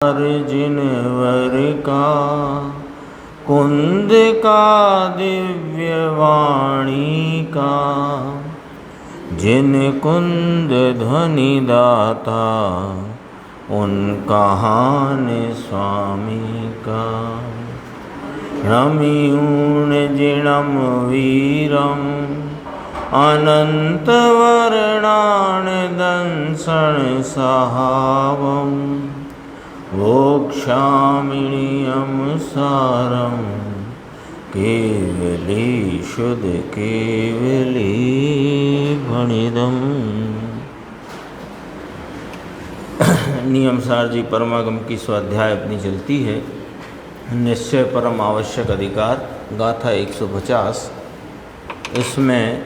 जिनवर का कुंद का दिव्य वाणी का, जिन कुंद ध्वनि दाता उन कहान स्वामी का। रमियूण जिणम वीरम अनंत वर्णान दंसन सहावम, वोक्षामिणीयम सारम केवली शुद्ध केवली भणिदम। नियम सार जी परमागम की स्वाध्याय अपनी चलती है। निश्चय परम आवश्यक अधिकार गाथा 150, इसमें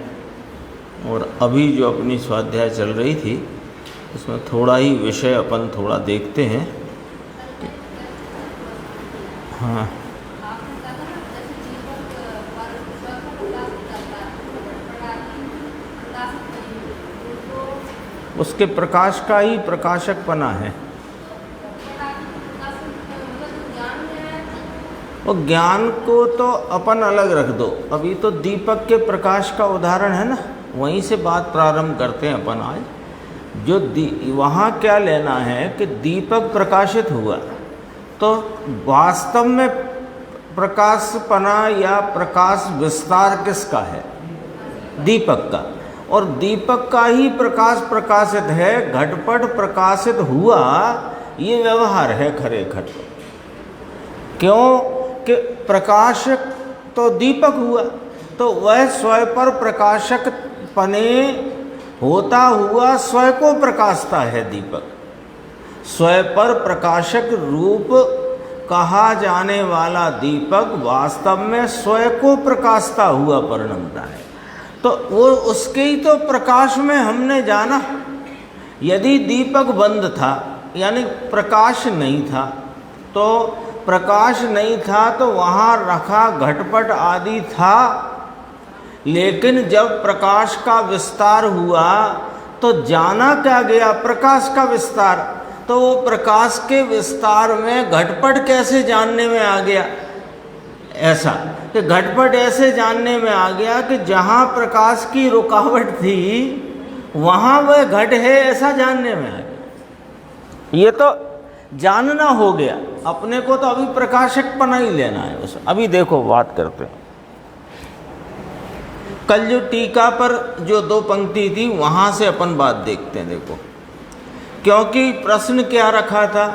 और अभी जो अपनी स्वाध्याय चल रही थी इसमें थोड़ा ही विषय अपन थोड़ा देखते हैं। हाँ, उसके प्रकाश का ही प्रकाशकपना है। और ज्ञान को तो अपन अलग रख दो, अभी तो दीपक के प्रकाश का उदाहरण है ना, वहीं से बात प्रारंभ करते हैं अपन आज। जो वहाँ क्या लेना है कि दीपक प्रकाशित हुआ तो वास्तव में प्रकाशपना या प्रकाश विस्तार किसका है? दीपक का। और दीपक का ही प्रकाश प्रकाशित है, घटपट प्रकाशित हुआ, ये व्यवहार है खरेखर। क्यों कि प्रकाशक तो दीपक हुआ, तो वह स्वयं पर प्रकाशक पने होता हुआ स्वयं को प्रकाशता है। दीपक स्वयं पर प्रकाशक रूप कहा जाने वाला दीपक वास्तव में स्वयं को प्रकाशता हुआ परिणमता है। तो वो उसके ही तो प्रकाश में हमने जाना। यदि दीपक बंद था यानी प्रकाश नहीं था, तो प्रकाश नहीं था तो वहाँ रखा घटपट आदि था, लेकिन जब प्रकाश का विस्तार हुआ तो जाना क्या गया? प्रकाश का विस्तार। तो वो प्रकाश के विस्तार में घटपट कैसे जानने में आ गया? ऐसा कि घटपट ऐसे जानने में आ गया कि जहाँ प्रकाश की रुकावट थी वहाँ वह घट है, ऐसा जानने में आ गया। ये तो जानना हो गया। अपने को तो अभी प्रकाशकपना ही लेना है उस। अभी देखो बात करते हैं। कल जो टीका पर जो 2 पंक्ति थी वहाँ से अपन बात देखते हैं। देखो, क्योंकि प्रश्न क्या रखा था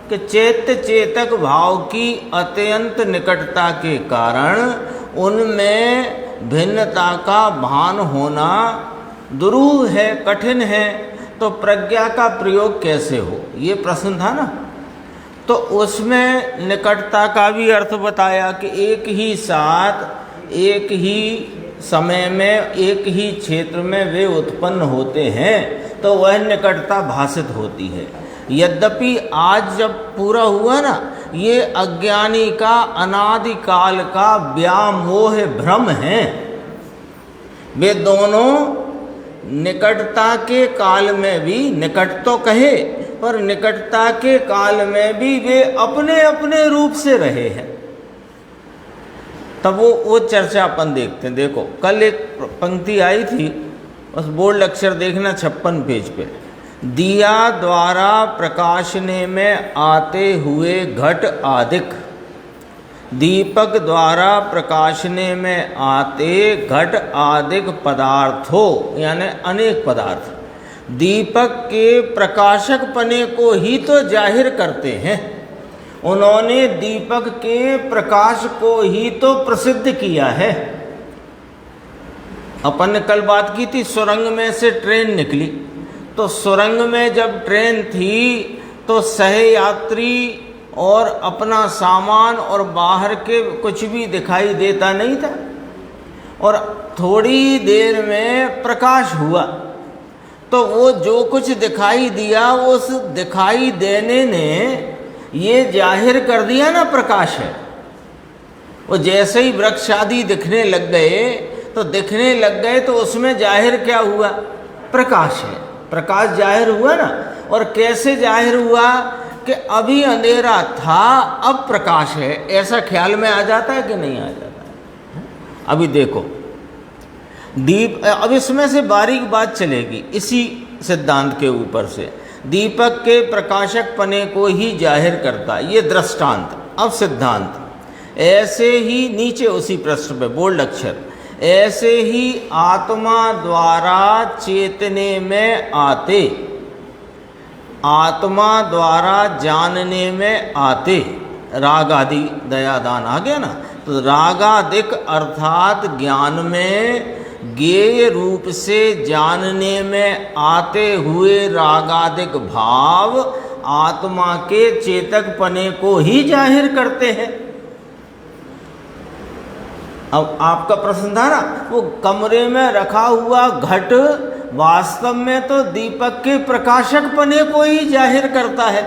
कि चैत्य चेतक भाव की अत्यंत निकटता के कारण उनमें भिन्नता का भान होना दुरूह है, कठिन है, तो प्रज्ञा का प्रयोग कैसे हो, ये प्रश्न था ना। तो उसमें निकटता का भी अर्थ बताया कि एक ही साथ एक ही समय में एक ही क्षेत्र में वे उत्पन्न होते हैं, तो वह निकटता भाषित होती है। यद्यपि आज जब पूरा हुआ ना, ये अज्ञानी का अनादिकाल का व्यामोह भ्रम है। वे दोनों निकटता के काल में भी, निकट तो कहे पर निकटता के काल में भी वे अपने अपने रूप से रहे हैं। तब वो चर्चा अपन देखते हैं। देखो, कल एक पंक्ति आई थी, उस बोल्ड अक्षर देखना 56 पेज पे। दिया द्वारा प्रकाशने में आते हुए घट आदिक, दीपक द्वारा प्रकाशने में आते घट आदिक पदार्थों यानी अनेक पदार्थ दीपक के प्रकाशक पने को ही तो जाहिर करते हैं। उन्होंने दीपक के प्रकाश को ही तो प्रसिद्ध किया है। अपन ने कल बात की थी, सुरंग में से ट्रेन निकली, तो सुरंग में जब ट्रेन थी तो सहयात्री और अपना सामान और बाहर के कुछ भी दिखाई देता नहीं था, और थोड़ी देर में प्रकाश हुआ तो वो जो कुछ दिखाई दिया, उस दिखाई देने ने ये जाहिर कर दिया ना प्रकाश है। वो जैसे ही वृक्ष आदि दिखने लग गए तो उसमें जाहिर क्या हुआ? प्रकाश है। प्रकाश जाहिर हुआ ना। और कैसे जाहिर हुआ कि अभी अंधेरा था अब प्रकाश है, ऐसा ख्याल में आ जाता है कि नहीं आ जाता है? अभी देखो दीप, अब इसमें से बारीक बात चलेगी इसी सिद्धांत के ऊपर से। दीपक के प्रकाशक पने को ही जाहिर करता, ये दृष्टांत। अब सिद्धांत ऐसे ही नीचे उसी पृष्ठ पे बोल्ड अक्षर, ऐसे ही आत्मा द्वारा चेतने में आते, आत्मा द्वारा जानने में आते, राग आदि दयादान आ गया ना। तो रागादिक अर्थात ज्ञान में ज्ञेय रूप से जानने में आते हुए रागादिक भाव आत्मा के चेतक पने को ही जाहिर करते हैं। अब आपका प्रश्न था ना, वो कमरे में रखा हुआ घट वास्तव में तो दीपक के प्रकाशक पने को ही जाहिर करता है,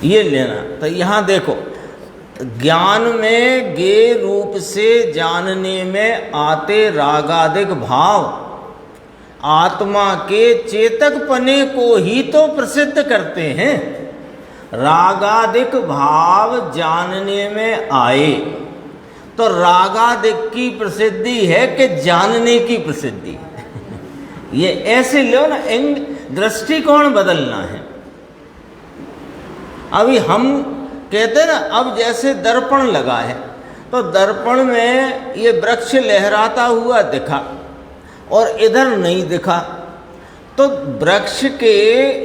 ये लेना। तो यहाँ देखो, ज्ञान में ज्ञेय रूप से जानने में आते रागादिक भाव आत्मा के चेतक पने को ही तो प्रसिद्ध करते हैं। रागादिक भाव जानने में आए तो रागादिक की प्रसिद्धि है कि जानने की प्रसिद्धि ये ऐसे लो ना, दृष्टिकोण बदलना है। अभी हम कहते हैं ना, अब जैसे दर्पण लगा है तो दर्पण में ये वृक्ष लहराता हुआ दिखा और इधर नहीं दिखा, तो वृक्ष के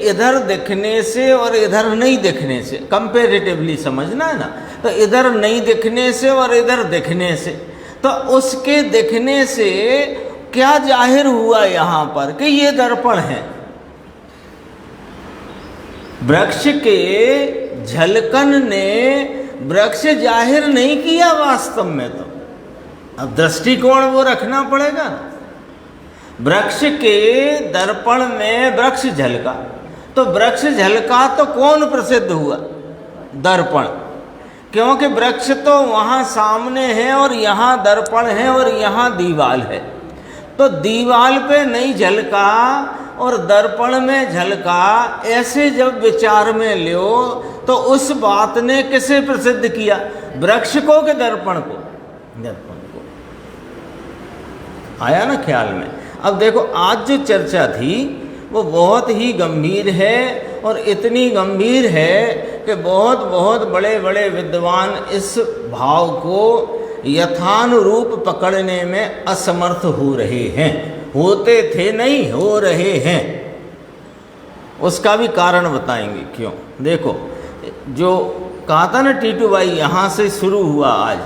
इधर दिखने से और इधर नहीं दिखने से कंपैरेटिवली समझना है ना। तो इधर नहीं दिखने से और इधर दिखने से, तो उसके दिखने से क्या जाहिर हुआ यहाँ पर कि ये दर्पण है। वृक्ष के झलकन ने वृक्ष जाहिर नहीं किया वास्तव में, तो अब दृष्टिकोण वो रखना पड़ेगा ना। वृक्ष के दर्पण में वृक्ष झलका, तो वृक्ष झलका तो कौन प्रसिद्ध हुआ? दर्पण, क्योंकि वृक्ष तो वहाँ सामने है और यहाँ दर्पण है और यहाँ दीवाल है। तो दीवाल पे नहीं झलका और दर्पण में झलका, ऐसे जब विचार में लो तो उस बात ने किसे प्रसिद्ध किया? वृक्ष को कि दर्पण को? दर्पण को। आया ना ख्याल में? अब देखो, आज जो चर्चा थी वो बहुत ही गंभीर है, और इतनी गंभीर है कि बहुत बहुत बड़े बड़े विद्वान इस भाव को यथानुरूप पकड़ने में असमर्थ हो रहे हैं। होते थे नहीं, हो रहे हैं। उसका भी कारण बताएंगे क्यों। देखो, जो कहा था ना टीटू भाई, यहाँ से शुरू हुआ आज।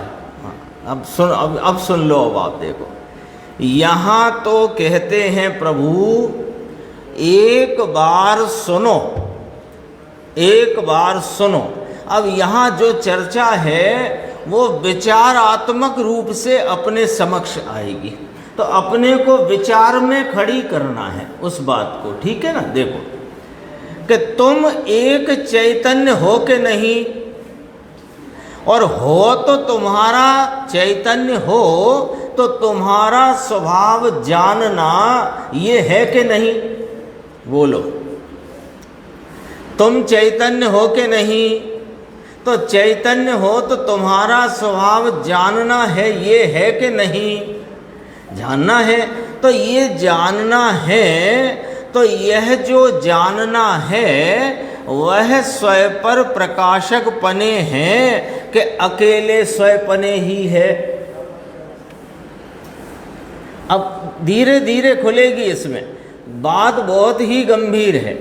अब सुन लो। अब आप देखो, यहाँ तो कहते हैं प्रभु एक बार सुनो, एक बार सुनो। अब यहाँ जो चर्चा है वो विचारात्मक रूप से अपने समक्ष आएगी, तो अपने को विचार में खड़ी करना है उस बात को, ठीक है ना। देखो कि तुम एक चैतन्य हो के नहीं, और हो तो तुम्हारा चैतन्य हो तो तुम्हारा स्वभाव जानना ये है कि नहीं? बोलो, तुम चैतन्य हो के नहीं, तो चैतन्य हो तो तुम्हारा स्वभाव जानना है, ये है कि नहीं? जानना है। तो ये जानना है, तो यह जो जानना है वह स्वयं प्रकाशक पने हैं कि अकेले स्वयंपने ही है? अब धीरे धीरे खुलेगी इसमें बात, बहुत ही गंभीर है।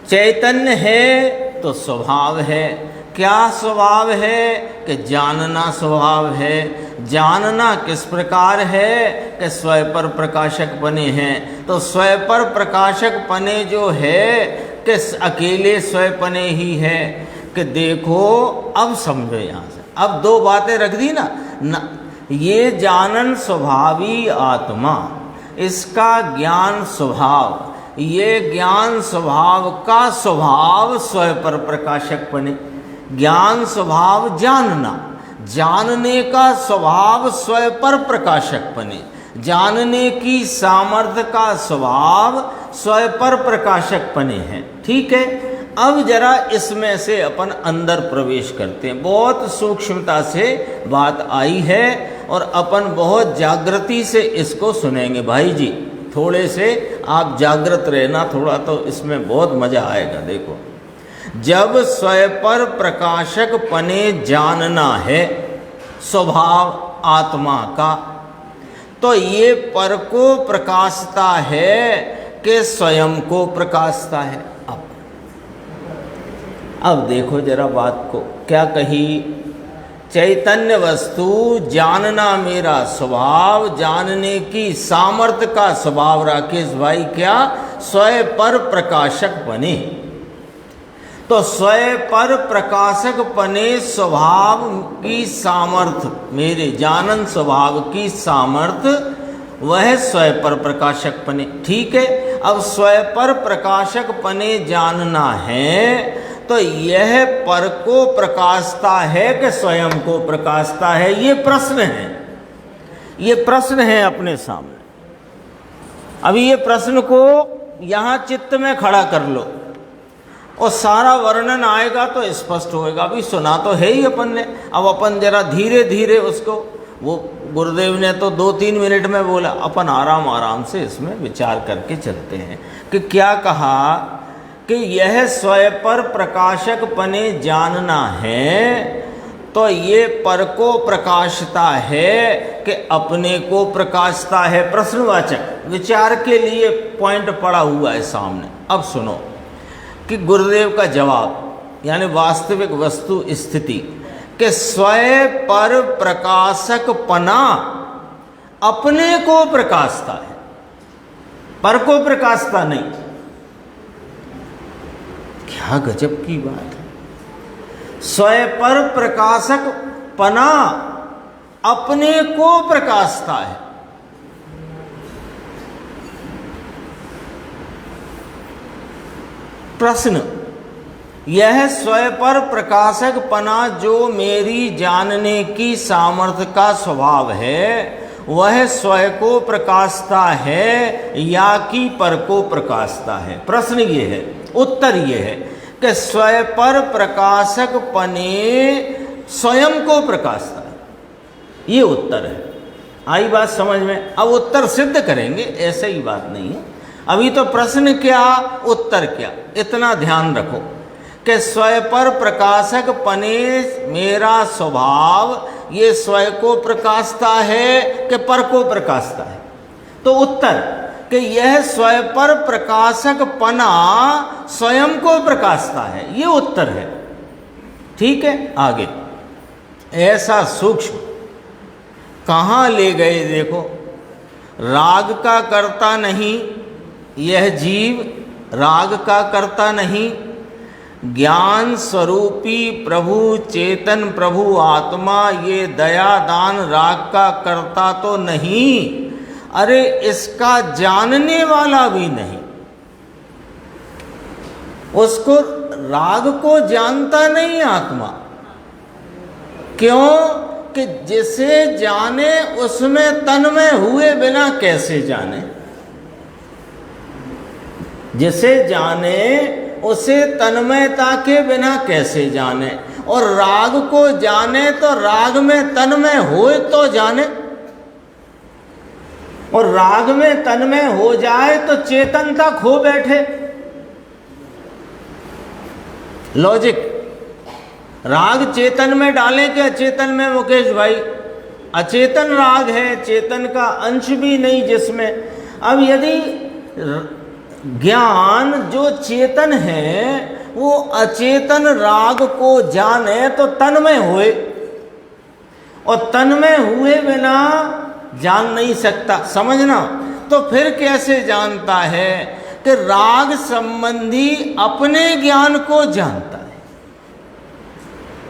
चैतन्य है तो स्वभाव है। क्या स्वभाव है? कि जानना स्वभाव है। जानना किस प्रकार है? कि स्वयं पर प्रकाशक पने हैं। तो स्वयं पर प्रकाशक पने जो है कि अकेले स्वयं पने ही है। कि देखो, अब समझो यहाँ से, अब दो बातें रख दी ना, ये जानन स्वभावी आत्मा, इसका ज्ञान स्वभाव, ये ज्ञान स्वभाव का स्वभाव स्वयं पर प्रकाशक पने। ज्ञान स्वभाव जानना, जानने का स्वभाव स्वयं पर प्रकाशक पने, जानने की सामर्थ्य का स्वभाव स्वयं पर प्रकाशक पने है। ठीक है, अब जरा इसमें से अपन अंदर प्रवेश करते हैं। बहुत सूक्ष्मता से बात आई है और अपन बहुत जागृति से इसको सुनेंगे। भाई जी थोड़े से आप जागृत रहना, थोड़ा तो इसमें बहुत मजा आएगा। देखो, जब स्वयं पर प्रकाशक पने जानना है स्वभाव आत्मा का, तो ये पर को प्रकाशता है कि स्वयं को प्रकाशता है। अब देखो जरा बात को क्या कही, चैतन्य वस्तु जानना मेरा स्वभाव, जानने की सामर्थ्य का स्वभाव राकेश भाई क्या, स्वयं पर प्रकाशक बने। तो स्वयं पर प्रकाशक बने स्वभाव की सामर्थ्य, मेरे जानन स्वभाव की सामर्थ्य, वह स्वयं पर प्रकाशक बने। ठीक है, अब स्वयं पर प्रकाशक बने जानना है तो यह पर को प्रकाशता है कि स्वयं को प्रकाशता है, ये प्रश्न है। ये प्रश्न है अपने सामने। अभी ये प्रश्न को यहाँ चित्त में खड़ा कर लो और सारा वर्णन आएगा तो स्पष्ट होएगा। अभी सुना तो है ही अपन ने, अब अपन जरा धीरे धीरे उसको, वो गुरुदेव ने तो 2-3 मिनट में बोला, अपन आराम आराम से इसमें विचार करके चलते हैं कि क्या कहा कि यह स्वयं पर प्रकाशक पने जानना है तो ये पर को प्रकाशता है कि अपने को प्रकाशता है। प्रश्नवाचक विचार के लिए पॉइंट पड़ा हुआ है सामने। अब सुनो कि गुरुदेव का जवाब, यानी वास्तविक वस्तु स्थिति, कि स्वयं पर प्रकाशक पना अपने को प्रकाशता है, पर को प्रकाशता नहीं। क्या गजब की बात है। स्वयं पर प्रकाशक पना अपने को प्रकाशता है। प्रश्न, यह स्वयं पर प्रकाशक पना जो मेरी जानने की सामर्थ्य का स्वभाव है, वह स्वयं को प्रकाशता है या कि पर को प्रकाशता है? प्रश्न ये है, उत्तर ये है कि स्वयं पर प्रकाशक पने स्वयं को प्रकाशता है। ये उत्तर है। आई बात समझ में? अब उत्तर सिद्ध करेंगे, ऐसे ही बात नहीं है। अभी तो प्रश्न क्या, उत्तर क्या, इतना ध्यान रखो कि स्वयं पर प्रकाशक पने मेरा स्वभाव, ये स्वयं को प्रकाशता है कि पर को प्रकाशता है? तो उत्तर कि यह स्वयं पर प्रकाशक पना स्वयं को प्रकाशता है, ये उत्तर है। ठीक है, आगे ऐसा सूक्ष्म कहाँ ले गए देखो। राग का कर्ता नहीं यह जीव, राग का कर्ता नहीं, ज्ञान स्वरूपी प्रभु चेतन प्रभु आत्मा ये दया दान राग का कर्ता तो नहीं, अरे इसका जानने वाला भी नहीं। उसको राग को जानता नहीं आत्मा। क्यों कि जिसे जाने उसमें तन्मय हुए बिना कैसे जाने? जिसे जाने उसे तन्मयता के बिना कैसे जाने? और राग को जाने तो राग में तन्मय होए तो जाने, और राग में तन्मय हो जाए तो चेतनता खो बैठे। लॉजिक, राग चेतन में डालें कि अचेतन में मुकेश भाई? अचेतन राग है, चेतन का अंश भी नहीं जिसमें। अब यदि ज्ञान जो चेतन है वो अचेतन राग को जाने तो तन्मय होए, और तन्मय हुए बिना जान नहीं सकता, समझना। तो फिर कैसे जानता है कि राग संबंधी अपने ज्ञान को जानता है,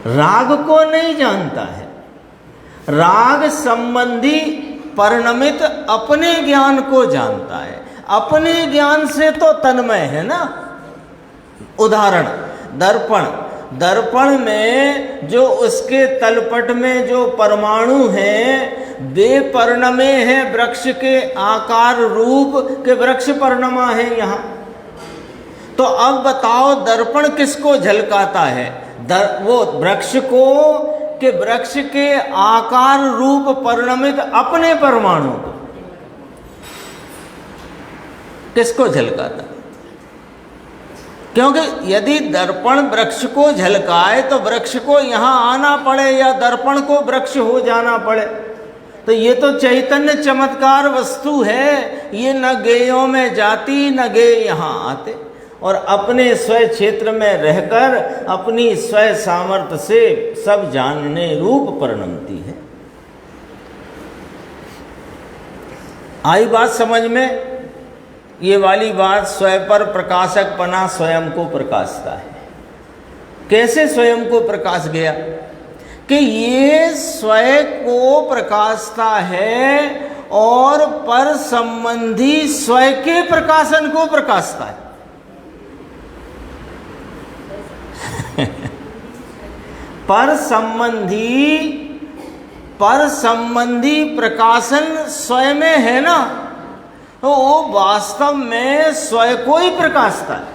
राग को नहीं जानता है। राग संबंधी परिणमित अपने ज्ञान को जानता है, अपने ज्ञान से तो तन्मय है ना। उदाहरण, दर्पण, दर्पण में जो उसके तलपट में जो परमाणु हैं वे परिणमे हैं वृक्ष के आकार रूप के, वृक्ष परिणमा है यहाँ। तो अब बताओ दर्पण किसको झलकाता है? वो वृक्ष को, कि वृक्ष के आकार रूप परिणमित अपने परमाणु को? किसको झलकाता? क्योंकि यदि दर्पण वृक्ष को झलकाए तो वृक्ष को यहां आना पड़े या दर्पण को वृक्ष हो जाना पड़े। तो ये तो चैतन्य चमत्कार वस्तु है, ये न गेयों में जाती न गे यहाँ आते, और अपने स्वयं क्षेत्र में रहकर अपनी स्वयं सामर्थ्य से सब जानने रूप परिणमती है। आई बात समझ में? ये वाली बात स्वयं पर प्रकाशक पना स्वयं को प्रकाशता है। कैसे स्वयं को प्रकाश गया? कि ये स्वयं को प्रकाशता है और पर संबंधी स्वयं के प्रकाशन को प्रकाशता है। पर संबंधी प्रकाशन स्वयं में है ना, तो वो वास्तव में स्वयं को ही प्रकाशता है।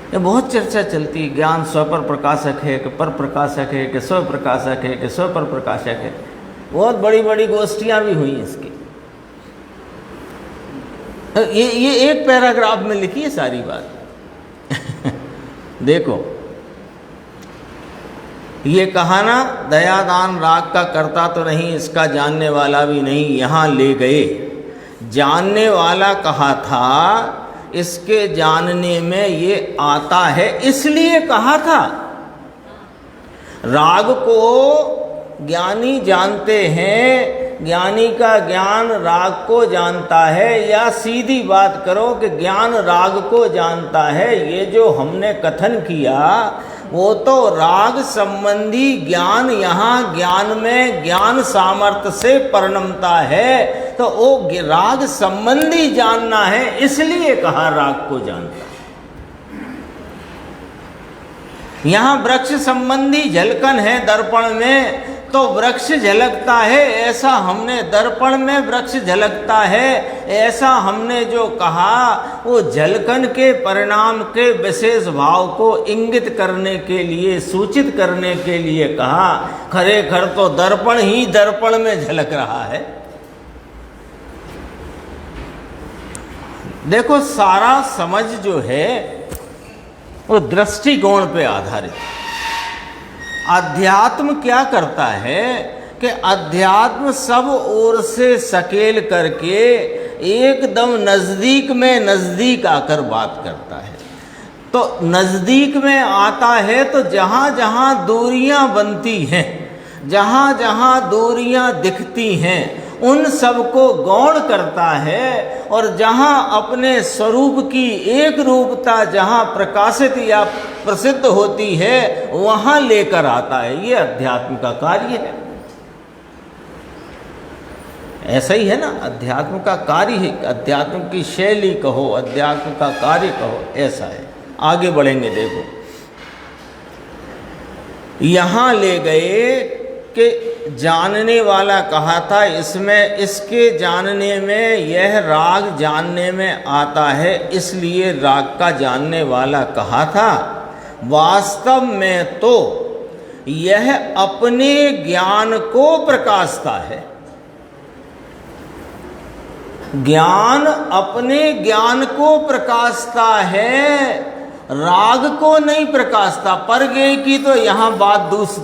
ये बहुत चर्चा चलती है, ज्ञान स्व पर प्रकाशक है कि पर प्रकाशक है कि स्व प्रकाशक है कि स्व पर प्रकाशक है। बहुत बड़ी बड़ी गोष्ठियां भी हुई इसकी। ये एक पैराग्राफ में लिखी है सारी बात। देखो, ये कहा ना, दयादान राग का करता तो नहीं, इसका जानने वाला भी नहीं, यहाँ ले गए। जानने वाला कहा था, इसके जानने में ये आता है इसलिए कहा था। राग को ज्ञानी जानते हैं, ज्ञानी का ज्ञान राग को जानता है, या सीधी बात करो कि ज्ञान राग को जानता है। ये जो हमने कथन किया वो तो राग संबंधी ज्ञान यहाँ ज्ञान में ज्ञान सामर्थ्य से परिणमता है, तो वो राग संबंधी जानना है इसलिए कहा राग को जानता है। यहाँ वृक्ष संबंधी झलकन है दर्पण में, तो वृक्ष झलकता है ऐसा हमने, दर्पण में वृक्ष झलकता है ऐसा हमने जो कहा, वो झलकन के परिणाम के विशेष भाव को इंगित करने के लिए, सूचित करने के लिए कहा। खरेखर तो दर्पण ही दर्पण में झलक रहा है। देखो, सारा समझ जो है वो दृष्टिकोण पे आधारित है। अध्यात्म क्या करता है कि अध्यात्म सब ओर से सकेल करके एकदम नज़दीक में नज़दीक आकर बात करता है। तो नज़दीक में आता है तो जहाँ जहाँ दूरियां बनती हैं, जहाँ जहाँ दूरियां दिखती हैं, उन सबको गौण करता है, और जहाँ अपने स्वरूप की एक रूपता जहाँ प्रकाशित या प्रसिद्ध होती है वहाँ लेकर आता है। ये अध्यात्म का कार्य है। ऐसा ही है ना, अध्यात्म का कार्य है, अध्यात्म की शैली कहो, अध्यात्म का कार्य कहो, ऐसा है। आगे बढ़ेंगे। देखो, यहाँ ले गए कि जानने वाला कहा था, इसमें इसके जानने में, यह राग जानने में आता है इसलिए राग का जानने वाला कहा था। वास्तव में तो यह अपने ज्ञान को प्रकाशता है। ज्ञान अपने ज्ञान को प्रकाशता है, राग को नहीं प्रकाशता। पर गए की तो यहाँ बात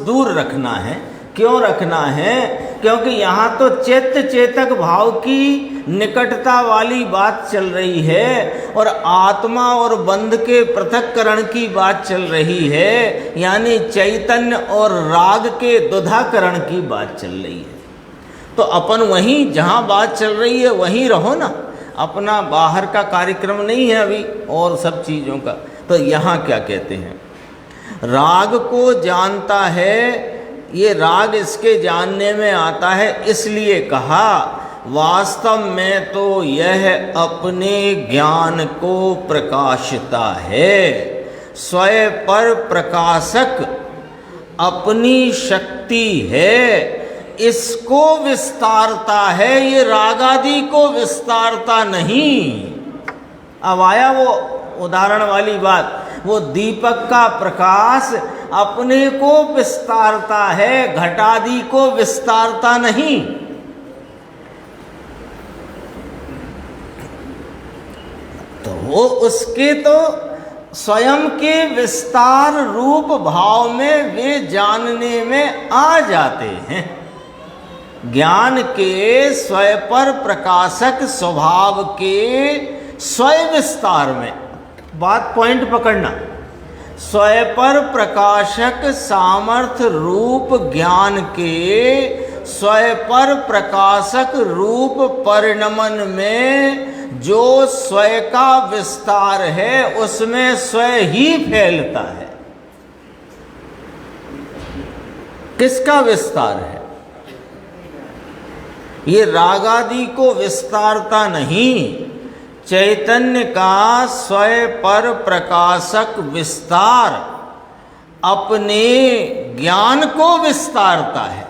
दूर रखना है। क्यों रखना है? क्योंकि यहाँ तो चेतक भाव की निकटता वाली बात चल रही है, और आत्मा और बंध के पृथक्करण की बात चल रही है, यानी चैतन्य और राग के दुधाकरण की बात चल रही है। तो अपन वहीं जहाँ बात चल रही है वहीं रहो ना, अपना बाहर का कार्यक्रम नहीं है अभी और सब चीज़ों का। तो यहाँ क्या कहते हैं, राग को जानता है, ये राग इसके जानने में आता है इसलिए कहा। वास्तव में तो यह अपने ज्ञान को प्रकाशता है, स्वयं पर प्रकाशक अपनी शक्ति है, इसको विस्तारता है, ये रागादि को विस्तारता नहीं। अब आया वो उदाहरण वाली बात, वो दीपक का प्रकाश अपने को विस्तारता है, घटादि को विस्तारता नहीं। तो वो उसके तो स्वयं के विस्तार रूप भाव में वे जानने में आ जाते हैं। ज्ञान के स्वयं पर प्रकाशक स्वभाव के स्वयं विस्तार में, बात पॉइंट पकड़ना, स्वयं पर प्रकाशक सामर्थ्य रूप ज्ञान के स्वयं पर प्रकाशक रूप परिणमन में जो स्वयं का विस्तार है उसमें स्वयं ही फैलता है। किसका विस्तार है? ये रागादि को विस्तारता नहीं, चैतन्य का स्वयं पर प्रकाशक विस्तार अपने ज्ञान को विस्तारता है,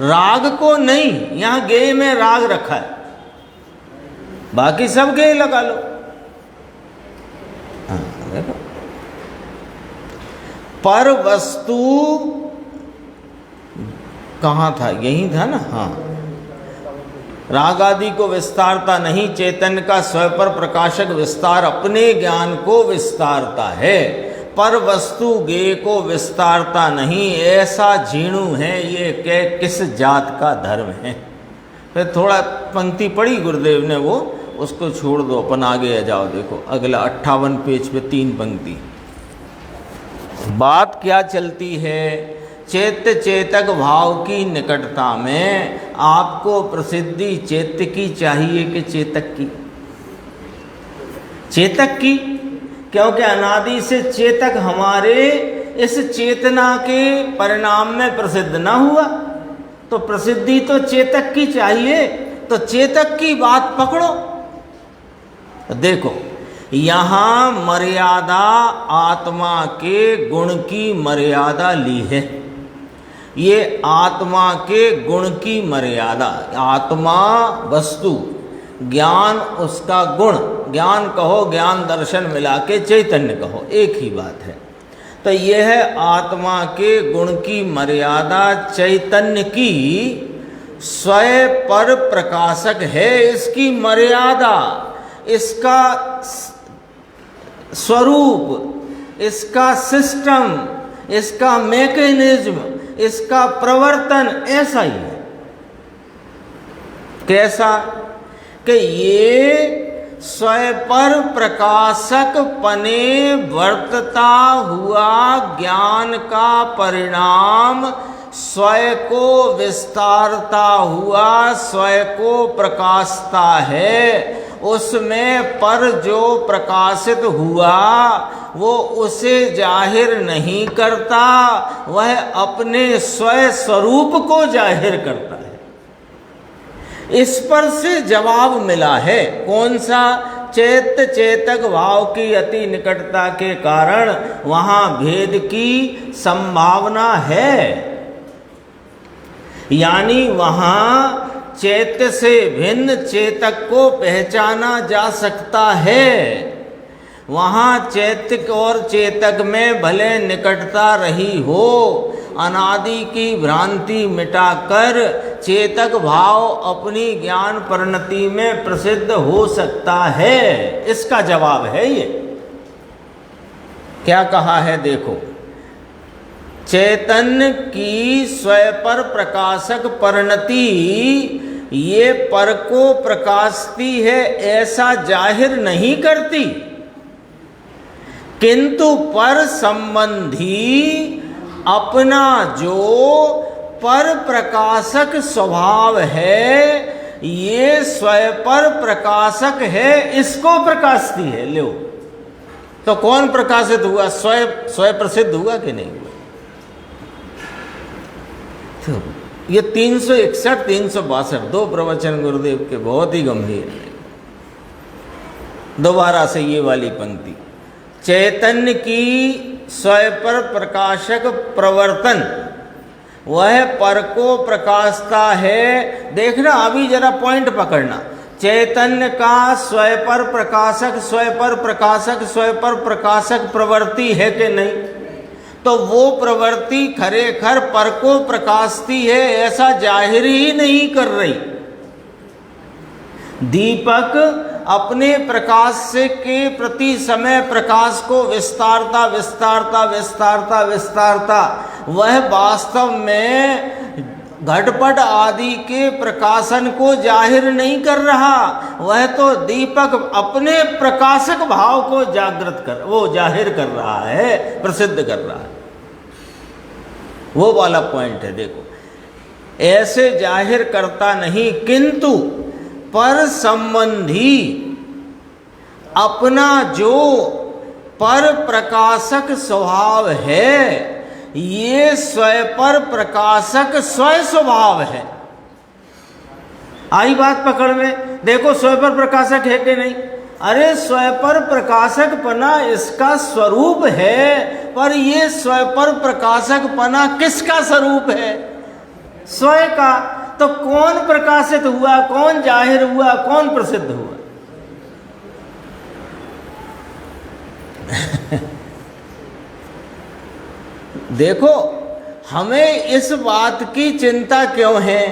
राग को नहीं। यहां गेय में राग रखा है, बाकी सब गेय लगा लो। देखो, पर वस्तु कहां था? यही था ना। हाँ, राग आदि को विस्तारता नहीं, चैतन्य का स्वयं पर प्रकाशक विस्तार अपने ज्ञान को विस्तारता है, पर वस्तु गेय को विस्तारता नहीं। ऐसा झीणु है ये के किस जात का धर्म है। फिर थोड़ा पंक्ति पढ़ी गुरुदेव ने, वो उसको छोड़ दो, अपन आगे आ जाओ। देखो अगला 58 पेज पे 3 पंक्ति। बात क्या चलती है? चैत्य चेतक भाव की निकटता में आपको प्रसिद्धि चैत्य की चाहिए कि चेतक की? चेतक की, क्योंकि अनादि से चेतक हमारे इस चेतना के परिणाम में प्रसिद्ध ना हुआ, तो प्रसिद्धि तो चेतक की चाहिए। तो चेतक की बात पकड़ो। देखो, यहां मर्यादा आत्मा के गुण की मर्यादा ली है। ये आत्मा के गुण की मर्यादा, आत्मा वस्तु, ज्ञान उसका गुण, ज्ञान कहो ज्ञान दर्शन मिला के चैतन्य कहो, एक ही बात है। तो यह आत्मा के गुण की मर्यादा चैतन्य की स्वयं पर प्रकाशक है। इसकी मर्यादा, इसका स्वरूप, इसका सिस्टम, इसका मैकेनिज्म, इसका प्रवर्तन ऐसा ही है। कैसा? कि ये स्वयं पर प्रकाशक पने वर्तता हुआ ज्ञान का परिणाम स्वयं को विस्तारता हुआ स्वयं को प्रकाशता है। उसमें पर जो प्रकाशित हुआ वो उसे जाहिर नहीं करता, वह अपने स्वयं स्वरूप को जाहिर करता है। इस पर से जवाब मिला है। कौन सा? चैत्य चेतक भाव की अति निकटता के कारण वहां भेद की संभावना है, यानी वहां चैत्य से भिन्न चेतक को पहचाना जा सकता है। वहां चैत्य और चेतक में भले निकटता रही हो, अनादि की भ्रांति मिटाकर चेतक भाव अपनी ज्ञान परिणति में प्रसिद्ध हो सकता है। इसका जवाब है ये। क्या कहा है? देखो, चैतन्य की स्वयं पर प्रकाशक परिणति ये पर को प्रकाशती है ऐसा जाहिर नहीं करती, किंतु पर संबंधी अपना जो पर प्रकाशक स्वभाव है ये स्वयं पर प्रकाशक है, इसको प्रकाशती है। लो, तो कौन प्रकाशित हुआ? स्वयं प्रसिद्ध हुआ कि नहीं हुआ? तो ये 361 362 दो प्रवचन गुरुदेव के बहुत ही गंभीर है। दोबारा से ये वाली पंक्ति, चैतन्य की स्वयं पर प्रकाशक प्रवर्तन वह पर को प्रकाशता है। देखना, अभी जरा पॉइंट पकड़ना। चैतन्य का स्वयं प्रकाशक स्वयं प्रकाशक स्वयं प्रकाशक प्रवृत्ति है कि नहीं? तो वो प्रवृत्ति खरेखर पर को प्रकाशती है ऐसा जाहिर ही नहीं कर रही। दीपक अपने प्रकाश से के प्रति समय प्रकाश को विस्तारता विस्तारता विस्तारता विस्तारता वह वास्तव में घटपट आदि के प्रकाशन को जाहिर नहीं कर रहा, वह तो दीपक अपने प्रकाशक भाव को वो जाहिर कर रहा है, प्रसिद्ध कर रहा है। वो वाला पॉइंट है। देखो, ऐसे जाहिर करता नहीं, किंतु पर संबंधी अपना जो पर प्रकाशक स्वभाव है, ये स्वयं प्रकाशक स्वयं स्वभाव है। आई बात पकड़ में? देखो, स्वयं प्रकाशक है कि नहीं? अरे स्वयं प्रकाशक पना इसका स्वरूप है, पर ये स्वयं प्रकाशक पना किसका स्वरूप है? स्वयं का। तो कौन प्रकाशित हुआ, कौन जाहिर हुआ, कौन प्रसिद्ध हुआ? देखो, हमें इस बात की चिंता क्यों है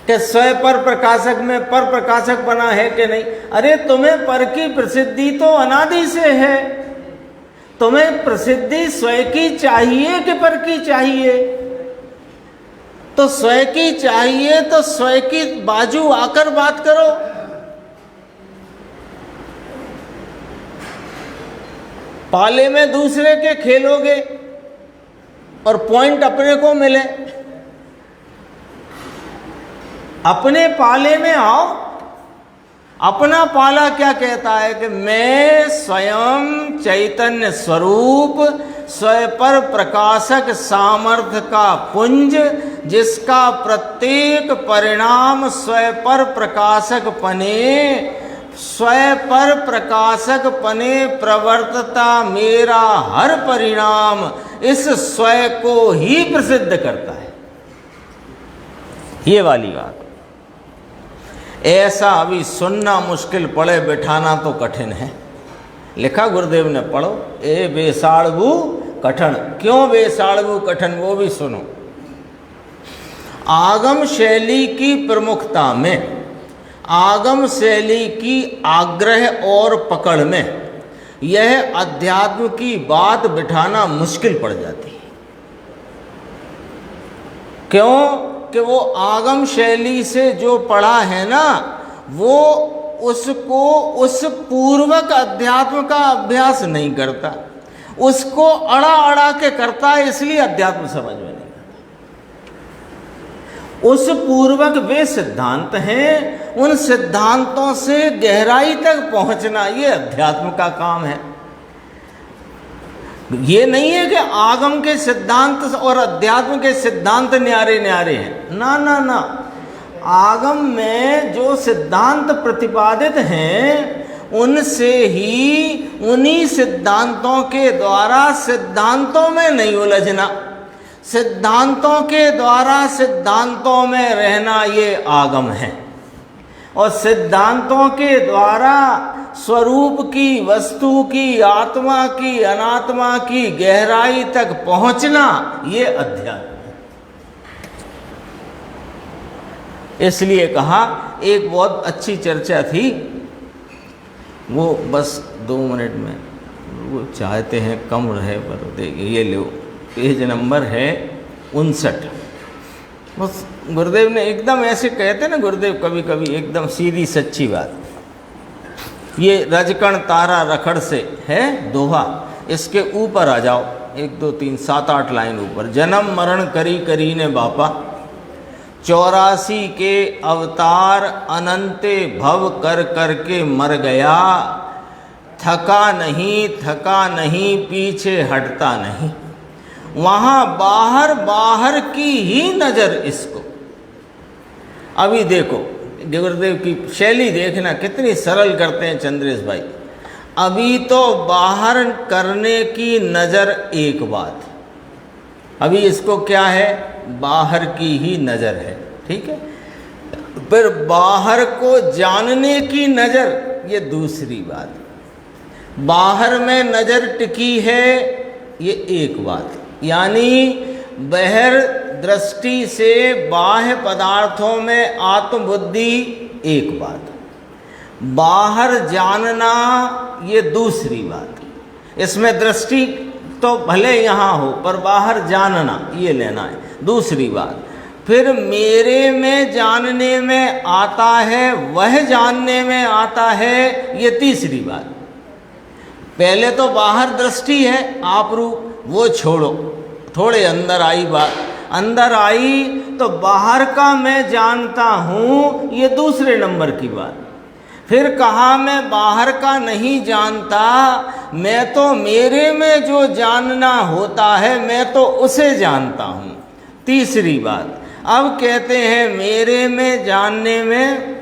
कि स्वयं पर प्रकाशक में पर प्रकाशक बना है कि नहीं? अरे तुम्हें पर की प्रसिद्धि तो अनादि से है। तुम्हें प्रसिद्धि स्वयं की चाहिए कि पर की चाहिए? तो स्वयं की चाहिए तो स्वयं की बाजू आकर बात करो। पाले में दूसरे के खेलोगे और पॉइंट अपने को मिले। अपने पाले में आओ। अपना पाला क्या कहता है कि मैं स्वयं चैतन्य स्वरूप स्वयं पर प्रकाशक सामर्थ्य का पुंज, जिसका प्रत्येक परिणाम स्वयं पर प्रकाशक पने, स्वयं पर प्रकाशक पने प्रवर्तता मेरा हर परिणाम इस स्वयं को ही प्रसिद्ध करता है। ये वाली बात ऐसा अभी सुनना मुश्किल, पढ़े बिठाना तो कठिन है। लिखा गुरुदेव ने, पढ़ो। ए बेसाड़बू कठिन। क्यों बेसाड़बू कठिन, वो भी सुनो। आगम शैली की प्रमुखता में, आगम शैली की आग्रह और पकड़ में यह अध्यात्म की बात बिठाना मुश्किल पड़ जाती है। क्यों? कि वो आगम शैली से जो पढ़ा है ना, वो उसको उस पूर्वक अध्यात्म का अभ्यास नहीं करता, उसको अड़ा अड़ा के करता है, इसलिए अध्यात्म समझ में नहीं आता। उस पूर्वक वे सिद्धांत हैं, उन सिद्धांतों से गहराई तक पहुंचना ये अध्यात्म का काम है। ये नहीं है कि आगम के सिद्धांत और अध्यात्म के सिद्धांत न्यारे न्यारे हैं। ना ना ना, आगम में जो सिद्धांत प्रतिपादित हैं उनसे ही, उन्हीं सिद्धांतों के द्वारा सिद्धांतों में नहीं उलझना, सिद्धांतों के द्वारा सिद्धांतों में रहना, ये आगम है। और सिद्धांतों के द्वारा स्वरूप की, वस्तु की, आत्मा की, अनात्मा की गहराई तक पहुंचना, ये अध्यात्म है। इसलिए कहा, एक बहुत अच्छी चर्चा थी, वो बस 2 मिनट में, वो चाहते हैं कम रहे, पर देखिए ये लो, पेज नंबर है 59। बस गुरुदेव ने एकदम ऐसे कहते ना, गुरुदेव कभी कभी एकदम सीधी सच्ची बात। ये रजकण तारा रखड़ से है दोहा, इसके ऊपर आ जाओ, 1 2 3 7 8 लाइन ऊपर। जन्म मरण करी करी ने बापा, 84 के अवतार अनंते भव कर कर के मर गया, थका नहीं पीछे हटता नहीं। वहाँ बाहर बाहर की ही नज़र इसको। अभी देखो गुरुदेव की शैली देखना, कितनी सरल करते हैं चंद्रेश भाई। अभी तो बाहर करने की नज़र एक बात, अभी इसको क्या है, बाहर की ही नज़र है, ठीक है। फिर बाहर को जानने की नज़र, ये दूसरी बात। बाहर में नज़र टिकी है, ये एक बात। यानी बहिर दृष्टि से बाह्य पदार्थों में आत्मबुद्धि एक बात, बाहर जानना ये दूसरी बात। इसमें दृष्टि तो भले यहाँ हो पर बाहर जानना ये लेना है दूसरी बात। फिर मेरे में जानने में आता है, वह जानने में आता है, ये तीसरी बात। पहले तो बाहर दृष्टि है आप रूप, वो छोड़ो, थोड़े अंदर आई बात। अंदर आई तो बाहर का मैं जानता हूँ, ये दूसरे नंबर की बात। फिर कहा मैं बाहर का नहीं जानता, मैं तो मेरे में जो जानना होता है मैं तो उसे जानता हूँ, तीसरी बात। अब कहते हैं मेरे में जानने में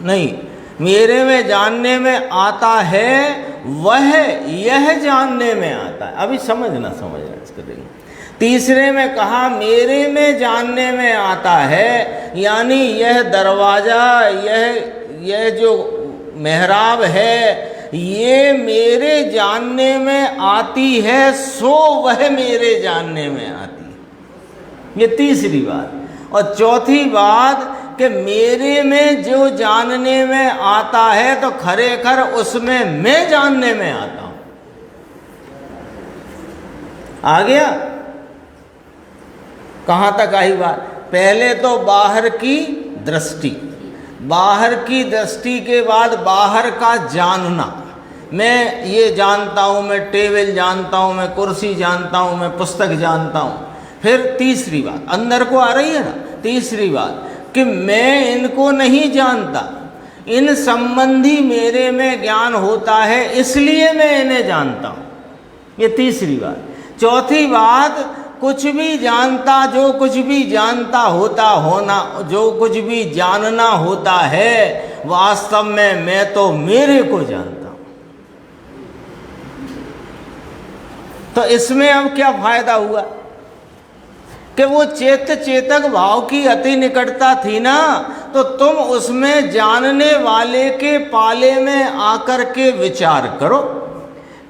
नहीं, मेरे में जानने में आता है, वह यह जानने में आता है। अभी समझना इसको देखिए। तीसरे में कहा मेरे में जानने में आता है, यानी यह दरवाज़ा, यह जो मेहराब है, ये मेरे जानने में आती है, सो वह मेरे जानने में आती है, ये तीसरी बात। और चौथी बात कि मेरे में जो जानने में आता है तो खरेखर उसमें मैं जानने में आता हूं। आ गया? कहाँ तक आई बात? पहले तो बाहर की दृष्टि, बाहर की दृष्टि के बाद बाहर का जानना। मैं ये जानता हूँ, मैं टेबल जानता हूँ, मैं कुर्सी जानता हूँ, मैं पुस्तक जानता हूँ। फिर तीसरी बात अंदर को आ रही है ना, तीसरी बात कि मैं इनको नहीं जानता, इन संबंधी मेरे में ज्ञान होता है, इसलिए मैं इन्हें जानता हूँ, ये तीसरी बात। चौथी बात, कुछ भी जानता, जो कुछ भी जानता होता होना, जो कुछ भी जानना होता है, वास्तव में मैं तो मेरे को जानता हूं। तो इसमें अब क्या फायदा हुआ कि वो चेतक भाव की अति निकटता थी ना, तो तुम उसमें जानने वाले के पाले में आकर के विचार करो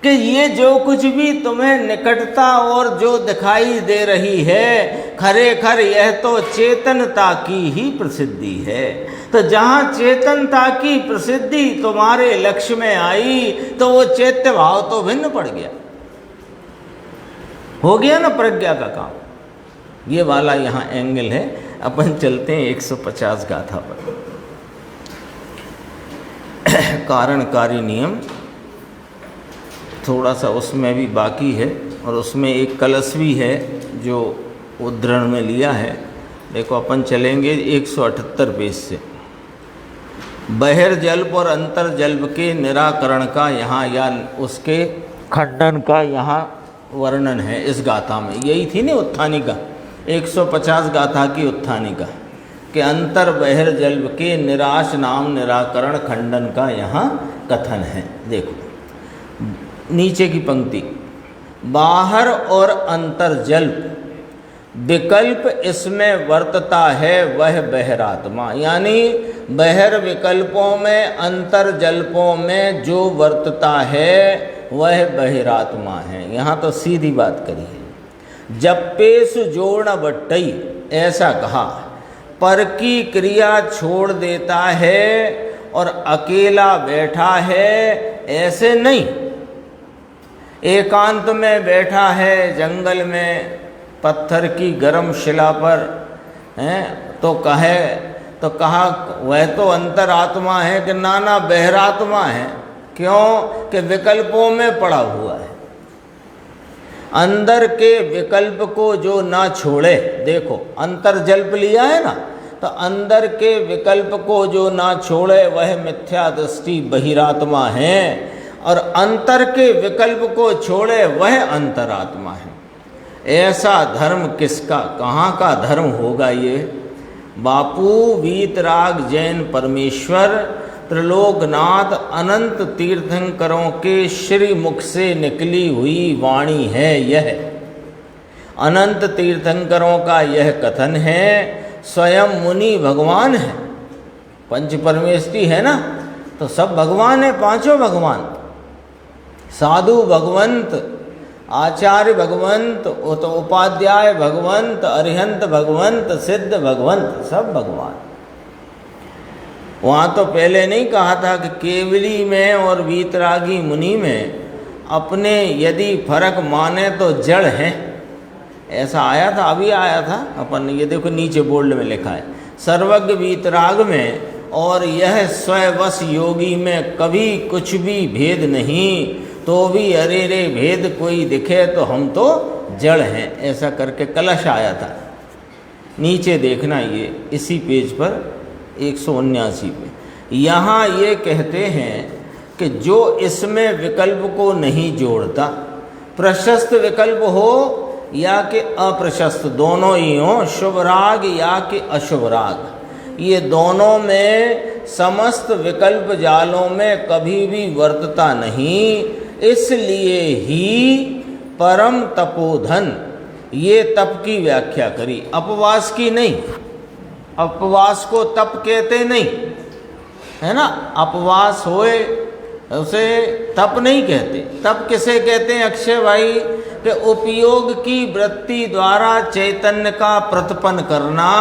कि ये जो कुछ भी तुम्हें निकटता और जो दिखाई दे रही है, खरेखर यह तो चेतनता की ही प्रसिद्धि है। तो जहाँ चेतनता की प्रसिद्धि तुम्हारे लक्ष्य में आई तो वो चैत्य भाव तो भिन्न पड़ गया, हो गया ना प्रज्ञा का काम। ये वाला यहाँ एंगल है। अपन चलते हैं 150 गाथा पर। कारणकारी नियम थोड़ा सा उसमें भी बाकी है, और उसमें एक कलश भी है जो उद्धरण में लिया है। देखो अपन चलेंगे 178 पेज से। बहिर्जल्प और अंतर्जल्प के निराकरण का यहाँ या उसके खंडन का यहाँ वर्णन है इस गाथा में। यही थी ना उत्थानिका, 150 गाथा की उत्थानिका कि अंतर बहिर्जल्प के निराश नाम निराकरण खंडन का यहाँ कथन है। देखो नीचे की पंक्ति, बाहर और अंतर्जल्प विकल्प इसमें वर्तता है वह बहिरात्मा, यानी बहिर विकल्पों में अंतर्जल्पों में जो वर्तता है वह बहिरात्मा है। यहाँ तो सीधी बात करी है। जप्पेश जोड़ बट्टई ऐसा कहा, पर की क्रिया छोड़ देता है और अकेला बैठा है, ऐसे नहीं। एकांत में बैठा है जंगल में पत्थर की गर्म शिला पर हैं, तो कहा वह तो अंतरात्मा है कि नाना बहिरात्मा है। क्यों कि विकल्पों में पड़ा हुआ है। अंदर के विकल्प को जो ना छोड़े, देखो अंतर्जल्प लिया है ना, तो अंदर के विकल्प को जो ना छोड़े वह मिथ्या दृष्टि बहिरात्मा है, और अंतर के विकल्प को छोड़े वह अंतरात्मा है। ऐसा धर्म किसका, कहाँ का धर्म होगा ये? बापू वीतराग जैन परमेश्वर त्रिलोकनाथ अनंत तीर्थंकरों के श्री मुख से निकली हुई वाणी है। यह अनंत तीर्थंकरों का यह कथन है। स्वयं मुनि भगवान है, पंच परमेष्टि है ना, तो सब भगवान है, पांचों भगवान, साधु भगवंत, आचार्य भगवंत, उपाध्याय भगवंत, अरिहंत भगवंत, सिद्ध भगवंत, सब भगवान। वहाँ तो पहले नहीं कहा था कि केवली में और वीतरागी मुनि में अपने यदि फर्क माने तो जड़ है, ऐसा आया था, अभी आया था अपन, ये देखो नीचे बोल्ड में लिखा है, सर्वज्ञ वीतराग में और यह स्ववश योगी में कभी कुछ भी भेद नहीं, तो भी अरे रे भेद कोई दिखे तो हम तो जड़ हैं, ऐसा करके कलश आया था। नीचे देखना, ये इसी पेज पर 179 पे यहाँ ये कहते हैं कि जो इसमें विकल्प को नहीं जोड़ता, प्रशस्त विकल्प हो या कि अप्रशस्त, दोनों ही हो, शुभ राग या कि अशुभ राग, ये दोनों में समस्त विकल्प जालों में कभी भी वर्तता नहीं, इसलिए ही परम तपोधन, ये तप की व्याख्या करी, अपवास की नहीं। अपवास को तप कहते नहीं है ना, अपवास होए उसे तप नहीं कहते। तप किसे कहते हैं अक्षय भाई? कि उपयोग की वृत्ति द्वारा चैतन्य का प्रतिपन्न करना,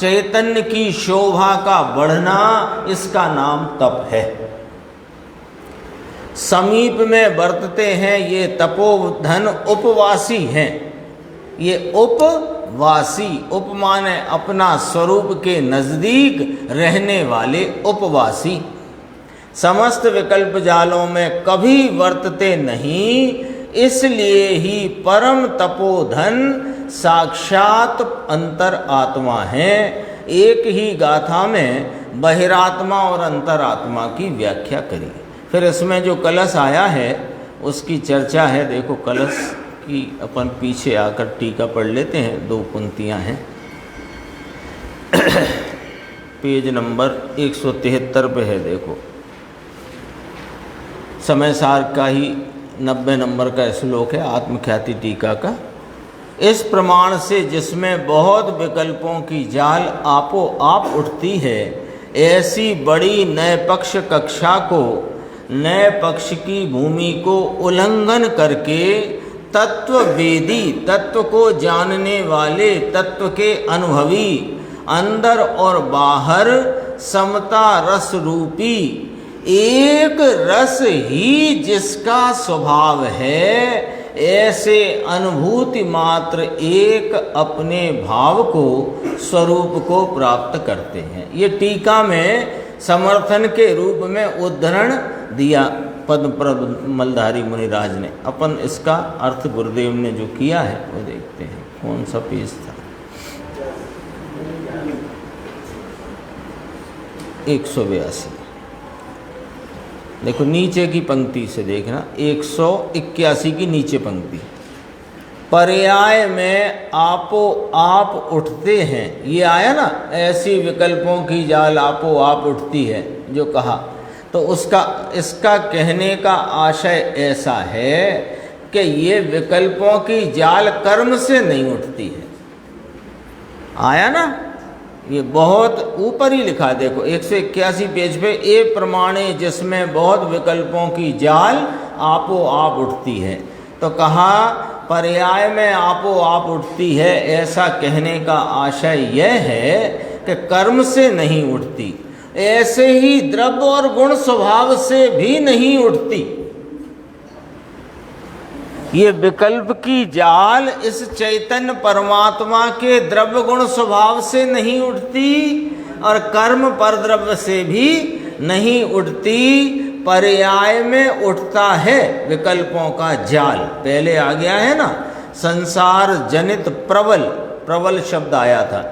चैतन्य की शोभा का बढ़ना, इसका नाम तप है। समीप में बरतते हैं ये तपोधन उपवासी हैं, ये उपवासी, उप माने अपना स्वरूप के नजदीक रहने वाले उपवासी, समस्त विकल्प जालों में कभी वर्तते नहीं, इसलिए ही परम तपोधन साक्षात अंतर आत्मा है। एक ही गाथा में बहिरात्मा और अंतरात्मा की व्याख्या करी। फिर इसमें जो कलश आया है उसकी चर्चा है। देखो कलश की अपन पीछे आकर टीका पढ़ लेते हैं, 2 पंक्तियां हैं। पेज नंबर 173 पे है। देखो समय सार का ही 90 नंबर का श्लोक है, आत्मख्याति टीका का। इस प्रमाण से जिसमें बहुत विकल्पों की जाल आपो आप उठती है, ऐसी बड़ी नए पक्ष कक्षा को, नए पक्ष की भूमि को उल्लंघन करके तत्ववेदी, तत्व को जानने वाले, तत्व के अनुभवी, अंदर और बाहर समता रस रूपी एक रस ही जिसका स्वभाव है, ऐसे अनुभूति मात्र एक अपने भाव को, स्वरूप को प्राप्त करते हैं। ये टीका में समर्थन के रूप में उद्धरण दिया पद्मप्रद मलधारी मुनिराज ने। अपन इसका अर्थ गुरुदेव ने जो किया है वो देखते हैं। कौन सा पेज था? 182। देखो नीचे की पंक्ति से देखना, 181 की नीचे पंक्ति। पर्याय में आपो आप उठते हैं, ये आया ना, ऐसी विकल्पों की जाल आपो आप उठती है जो कहा, तो उसका इसका कहने का आशय ऐसा है कि ये विकल्पों की जाल कर्म से नहीं उठती है। आया ना, ये बहुत ऊपर ही लिखा है। देखो 181 पेज पे, ए प्रमाणे जिसमें बहुत विकल्पों की जाल आपो आप उठती है, तो कहा पर्याय में आपो आप उठती है, ऐसा कहने का आशय यह है कि कर्म से नहीं उठती, ऐसे ही द्रव्य और गुण स्वभाव से भी नहीं उठती। ये विकल्प की जाल इस चैतन्य परमात्मा के द्रव्य गुण स्वभाव से नहीं उठती और कर्म पर द्रव्य से भी नहीं उठती, पर्याय में उठता है विकल्पों का जाल। पहले आ गया है ना, संसार जनित प्रबल, प्रबल शब्द आया था।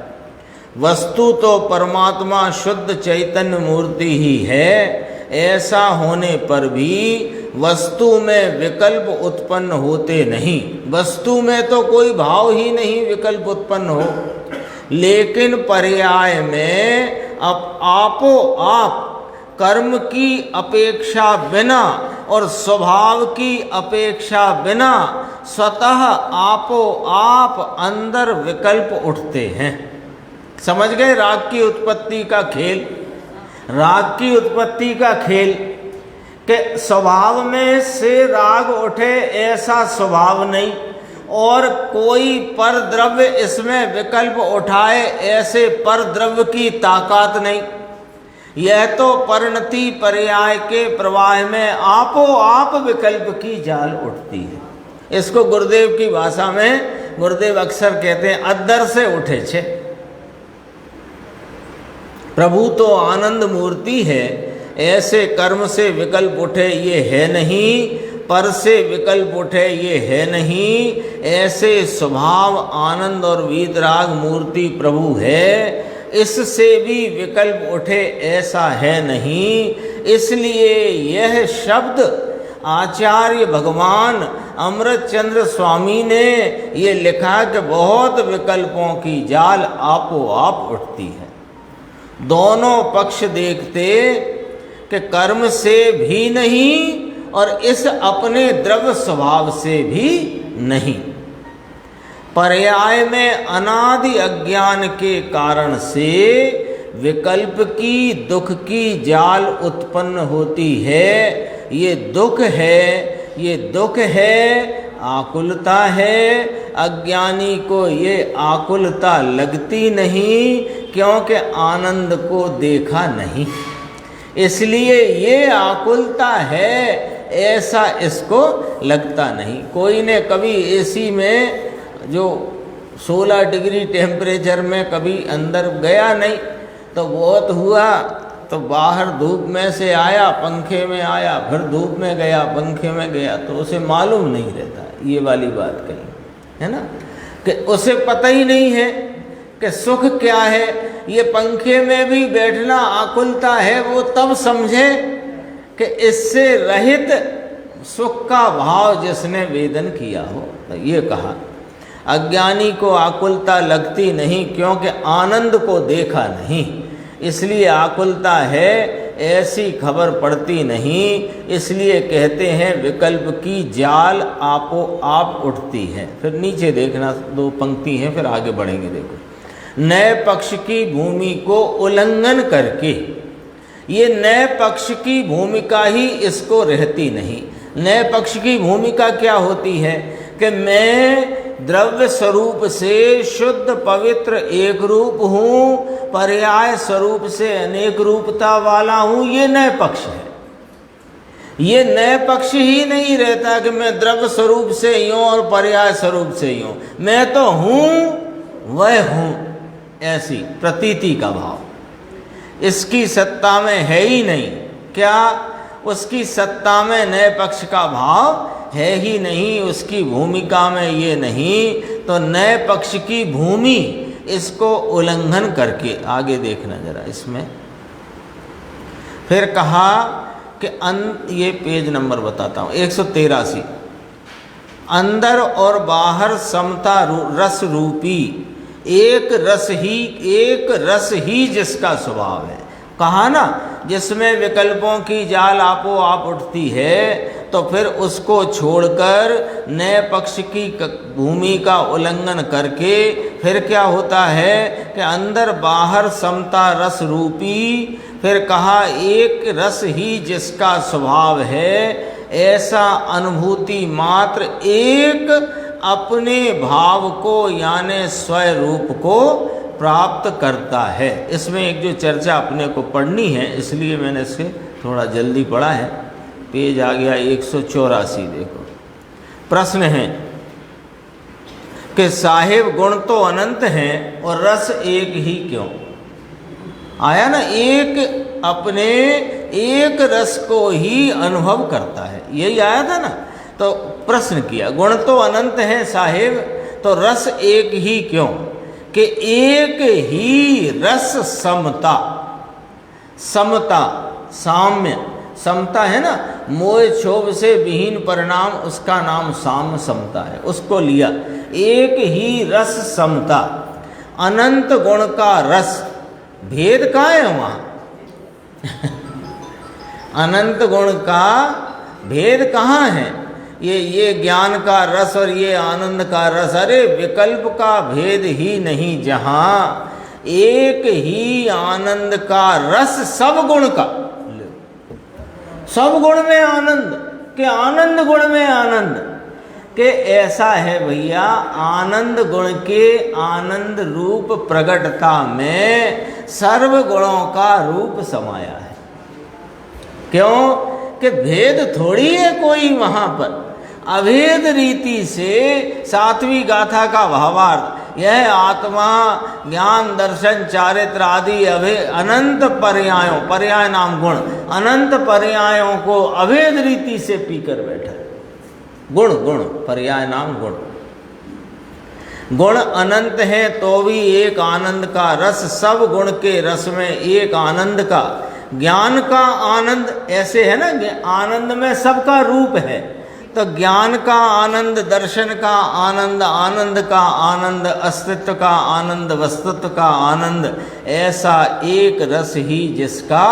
वस्तु तो परमात्मा शुद्ध चैतन्य मूर्ति ही है, ऐसा होने पर भी वस्तु में विकल्प उत्पन्न होते नहीं। वस्तु में तो कोई भाव ही नहीं विकल्प उत्पन्न हो, लेकिन पर्याय में अब आपो आप कर्म की अपेक्षा बिना और स्वभाव की अपेक्षा बिना स्वतः आपो आप अंदर विकल्प उठते हैं। समझ गए राग की उत्पत्ति का खेल? राग की उत्पत्ति का खेल के स्वभाव में से राग उठे ऐसा स्वभाव नहीं, और कोई पर द्रव्य इसमें विकल्प उठाए ऐसे पर द्रव्य की ताकत नहीं। यह तो परिणति पर्याय के प्रवाह में आपो आप विकल्प की जाल उठती है। इसको गुरुदेव की भाषा में गुरुदेव अक्सर कहते हैं अद्दर से उठे छे। प्रभु तो आनंद मूर्ति है, ऐसे कर्म से विकल्प उठे ये है नहीं, पर से विकल्प उठे ये है नहीं, ऐसे स्वभाव आनंद और वीतराग मूर्ति प्रभु है, इससे भी विकल्प उठे ऐसा है नहीं। इसलिए यह शब्द आचार्य भगवान अमृतचंद्र स्वामी ने ये लिखा कि बहुत विकल्पों की जाल आपो आप उठती है। दोनों पक्ष देखते कि कर्म से भी नहीं और इस अपने द्रव्य स्वभाव से भी नहीं। पर्याय में अनादि अज्ञान के कारण से विकल्प की दुख की जाल उत्पन्न होती है। ये दुख है, आकुलता है। अज्ञानी को ये आकुलता लगती नहीं, क्योंकि आनंद को देखा नहीं, इसलिए ये आकुलता है ऐसा इसको लगता नहीं। कोई ने कभी एसी में जो 16 डिग्री टेम्परेचर में कभी अंदर गया नहीं, तो बहुत हुआ तो बाहर धूप में से आया, पंखे में आया, फिर धूप में गया, पंखे में गया, तो उसे मालूम नहीं रहता। ये वाली बात कही है ना, कि उसे पता ही नहीं है कि सुख क्या है। ये पंखे में भी बैठना आकुलता है, वो तब समझे कि इससे रहित सुख का भाव जिसने वेदन किया हो। तो ये कहा अज्ञानी को आकुलता लगती नहीं, क्योंकि आनंद को देखा नहीं, इसलिए आकुलता है, ऐसी खबर पड़ती नहीं। इसलिए कहते हैं विकल्प की जाल आपो आप उठती है। फिर नीचे देखना, 2 पंक्ति हैं, फिर आगे बढ़ेंगे। देखो, नए पक्ष की भूमि को उल्लंघन करके, ये नए पक्ष की भूमिका ही इसको रहती नहीं। नए पक्ष की भूमिका क्या होती है कि मैं द्रव्य स्वरूप से शुद्ध पवित्र एक रूप हूँ, पर्याय स्वरूप से अनेक रूपता वाला हूँ। ये नए पक्ष है। ये नए पक्ष ही नहीं रहता कि मैं द्रव्य स्वरूप से यूँ और पर्याय स्वरूप से यूँ। मैं तो हूँ वह हूँ, ऐसी प्रतीति का भाव इसकी सत्ता में है ही नहीं। क्या उसकी सत्ता में नए पक्ष का भाव है ही नहीं, उसकी भूमिका में ये नहीं। तो नए पक्ष की भूमि इसको उल्लंघन करके, आगे देखना जरा इसमें, फिर कहा कि ये पेज नंबर बताता हूँ, 183, अंदर और बाहर समता रस रूपी एक रस ही जिसका स्वभाव है। कहा ना, जिसमें विकल्पों की जाल आपो आप उठती है, तो फिर उसको छोड़कर नए पक्ष की भूमि का उल्लंघन करके फिर क्या होता है कि अंदर बाहर समता रस रूपी, फिर कहा एक रस ही जिसका स्वभाव है, ऐसा अनुभूति मात्र एक अपने भाव को यानी स्वरूप को प्राप्त करता है। इसमें एक जो चर्चा अपने को पढ़नी है, इसलिए मैंने इसे थोड़ा जल्दी पढ़ा है। पेज आ गया 184। देखो, प्रश्न है कि साहिब गुण तो अनंत हैं और रस एक ही क्यों? आया ना, एक अपने एक रस को ही अनुभव करता है, यही आया था ना। तो प्रश्न किया, गुण तो अनंत हैं साहिब, तो रस एक ही क्यों? कि एक ही रस समता, साम्य, समता है ना, मोह क्षोभ से विहीन परिणाम, उसका नाम साम्य समता है, उसको लिया। एक ही रस समता, अनंत गुण का रस, भेद कहाँ है वहाँ? अनंत गुण का भेद कहाँ है? ये ज्ञान का रस और ये आनंद का रस, अरे विकल्प का भेद ही नहीं जहाँ। एक ही आनंद का रस सब गुण का, सब गुण में आनंद के आनंद गुण में आनंद के ऐसा है भैया। आनंद गुण के आनंद रूप प्रगटता में सर्व गुणों का रूप समाया है। क्यों कि भेद थोड़ी है कोई वहां पर, अभेद रीति से सातवीं गाथा का भावार्थ यह आत्मा ज्ञान दर्शन चारित्र आदि अनंत पर्यायों, पर्याय नाम गुण, अनंत पर्यायों को अभेद रीति से पीकर बैठा। गुण गुण पर्याय नाम गुण, गुण अनंत है तो भी एक आनंद का रस, सब गुण के रस में एक आनंद का, ज्ञान का आनंद ऐसे है ना, आनंद में सबका रूप है, तो ज्ञान का आनंद, दर्शन का आनंद, आनंद का आनंद, अस्तित्व का आनंद, वस्तुत्व का आनंद, ऐसा एक रस ही जिसका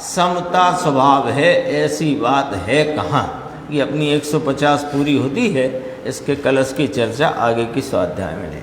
समता स्वभाव है, ऐसी बात है कहाँ। ये अपनी 150 पूरी होती है, इसके कलश की चर्चा आगे की स्वाध्याय में है।